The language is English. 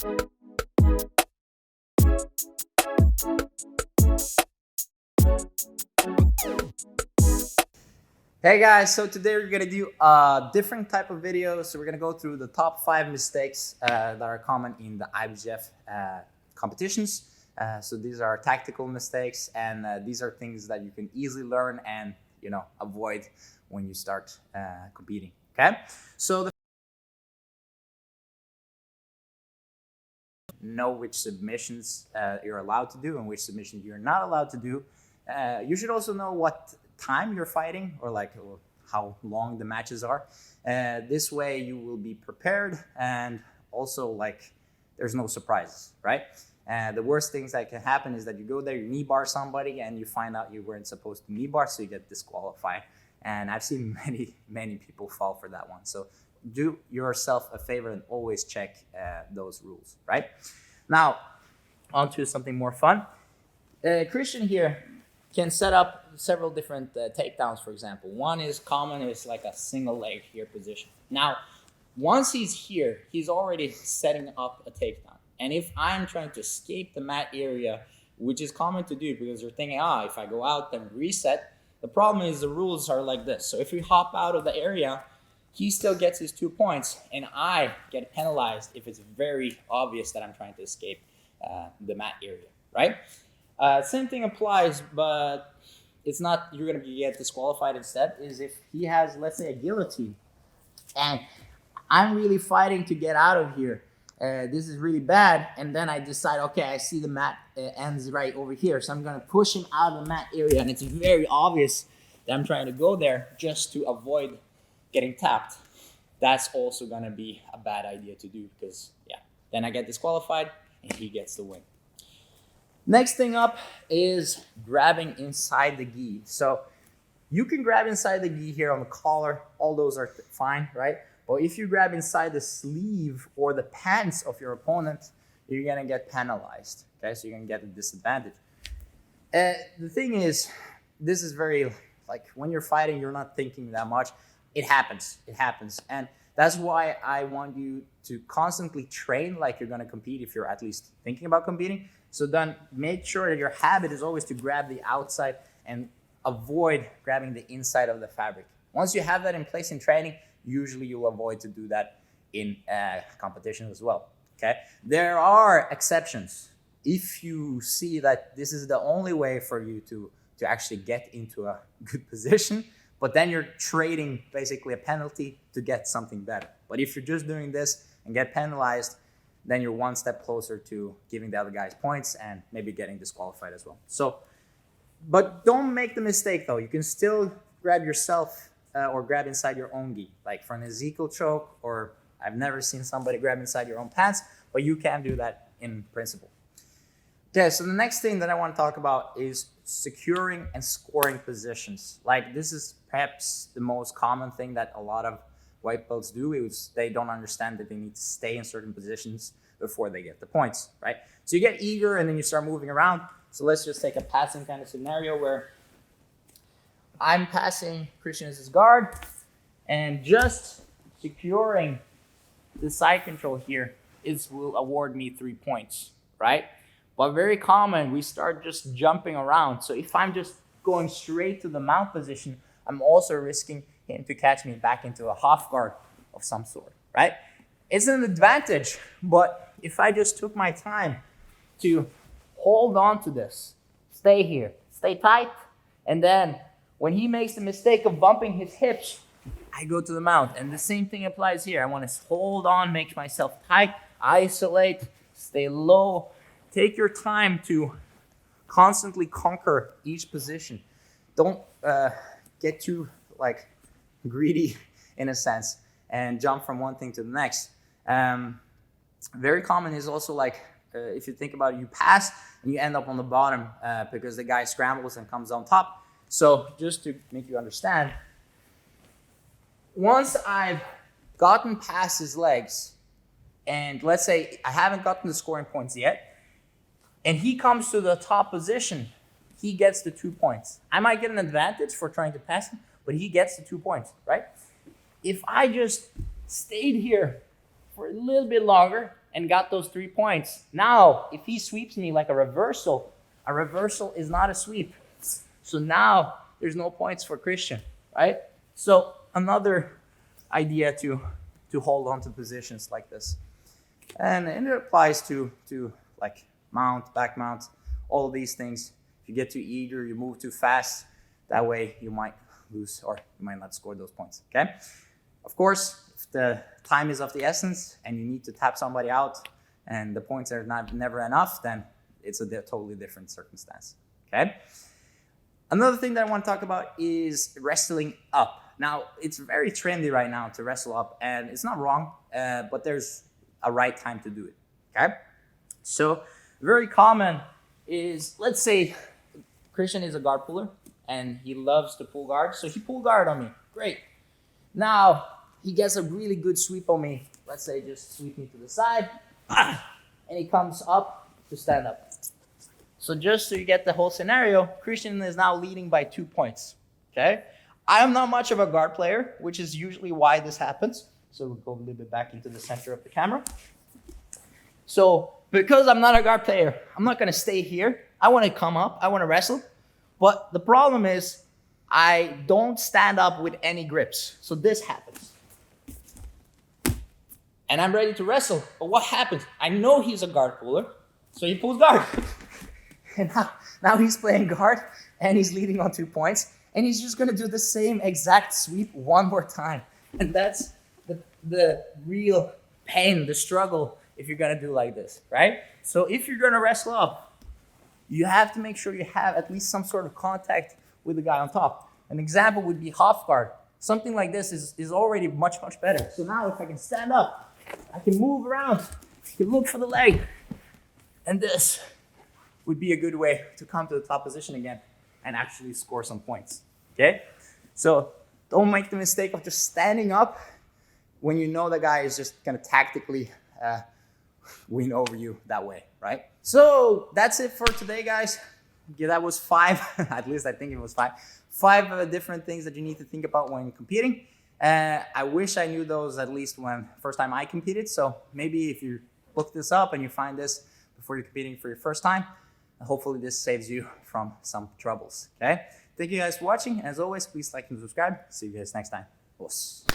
Hey guys, so today we're gonna do a different type of video. So we're gonna go through the top 5 mistakes that are common in the IBJJF competitions. So these are tactical mistakes, and these are things that you can easily learn and avoid when you start competing. Okay, so know which submissions you're allowed to do and which submissions you're not allowed to do. You should also know what time you're fighting, or how long the matches are. This way you will be prepared, and also there's no surprises, right? The worst things that can happen is that you go there, you knee bar somebody, and you find out you weren't supposed to knee bar, so you get disqualified. And I've seen many people fall for that one. So do yourself a favor and always check those rules, right? Now, on to something more fun. Christian here can set up several different takedowns, for example. One is common, is like a single leg here position. Now, once he's here, he's already setting up a takedown. And if I'm trying to escape the mat area, which is common to do because you're thinking, if I go out, then reset. The problem is the rules are like this. So if we hop out of the area, he still gets his 2 points, and I get penalized if it's very obvious that I'm trying to escape the mat area, right? Same thing applies, but it's not you're going to get disqualified instead, is if he has, let's say, a guillotine, and I'm really fighting to get out of here. This is really bad, and then I decide, okay, I see the mat ends right over here, so I'm going to push him out of the mat area, and it's very obvious that I'm trying to go there just to avoid getting tapped. That's also going to be a bad idea to do, because then I get disqualified and he gets the win. Next thing up is grabbing inside the gi. So you can grab inside the gi here on the collar. All those are fine, right? But if you grab inside the sleeve or the pants of your opponent, you're going to get penalized. Okay, so you're going to get a disadvantage. The thing is, this is very, when you're fighting, you're not thinking that much. It happens. And that's why I want you to constantly train like you're going to compete, if you're at least thinking about competing. So then make sure that your habit is always to grab the outside and avoid grabbing the inside of the fabric. Once you have that in place in training, usually you'll avoid to do that in competition as well. Okay, there are exceptions. If you see that this is the only way for you to actually get into a good position, but then you're trading basically a penalty to get something better. But if you're just doing this and get penalized, then you're one step closer to giving the other guys points and maybe getting disqualified as well. So, but don't make the mistake though. You can still grab yourself or grab inside your own gi, like for an Ezekiel choke, or I've never seen somebody grab inside your own pants, but you can do that in principle. Okay, so the next thing that I want to talk about is securing and scoring positions. This is perhaps the most common thing that a lot of white belts do, is they don't understand that they need to stay in certain positions before they get the points, right? So you get eager and then you start moving around. So let's just take a passing kind of scenario where I'm passing Christian as his guard, and just securing the side control here will award me 3 points, right? But very common, we start just jumping around. So if I'm just going straight to the mount position, I'm also risking him to catch me back into a half guard of some sort, right? It's an advantage, but if I just took my time to hold on to this, stay here, stay tight, and then when he makes the mistake of bumping his hips, I go to the mount. And the same thing applies here. I want to hold on, make myself tight, isolate, stay low. Take your time to constantly conquer each position. Don't get too greedy in a sense and jump from one thing to the next. Very common is also if you think about it, you pass and you end up on the bottom because the guy scrambles and comes on top. So just to make you understand, once I've gotten past his legs, and let's say I haven't gotten the scoring points yet, and he comes to the top position, he gets the 2 points. I might get an advantage for trying to pass him, but he gets the 2 points, right? If I just stayed here for a little bit longer, and got those 3 points. Now, if he sweeps me like a reversal is not a sweep. So now there's no points for Christian, right? So another idea to hold on to positions like this. And it applies to like mount, back mount, all of these things. If you get too eager, you move too fast, that way you might lose or you might not score those points, okay? Of course, if the time is of the essence and you need to tap somebody out and the points are never enough, then it's a totally different circumstance, okay? Another thing that I want to talk about is wrestling up. Now, it's very trendy right now to wrestle up, and it's not wrong, but there's a right time to do it, okay? So, very common is, let's say Christian is a guard puller, and he loves to pull guard, so he pulled guard on me, great. Now, he gets a really good sweep on me. Let's say just sweep me to the side, and he comes up to stand up. So just so you get the whole scenario, Christian is now leading by 2 points, okay? I am not much of a guard player, which is usually why this happens. So we'll go a little bit back into the center of the camera. So because I'm not a guard player, I'm not gonna stay here. I wanna come up, I wanna wrestle. But the problem is I don't stand up with any grips. So this happens. And I'm ready to wrestle, but what happens? I know he's a guard puller, so he pulls guard. And now he's playing guard, and he's leading on 2 points, and he's just gonna do the same exact sweep one more time. And that's the real pain, the struggle, if you're gonna do like this, right? So if you're gonna wrestle up, you have to make sure you have at least some sort of contact with the guy on top. An example would be half guard. Something like this is already much, much better. So now if I can stand up, I can move around, I can look for the leg, and this would be a good way to come to the top position again and actually score some points, okay? So don't make the mistake of just standing up when you know the guy is just gonna tactically win over you that way, right? So that's it for today, guys. Yeah, that was 5, at least I think it was 5. 5 different things that you need to think about when competing. I wish I knew those at least when first time I competed. So maybe if you look this up and you find this before you're competing for your first time, hopefully this saves you from some troubles, okay? Thank you guys for watching. As always, please like and subscribe. See you guys next time. Boss.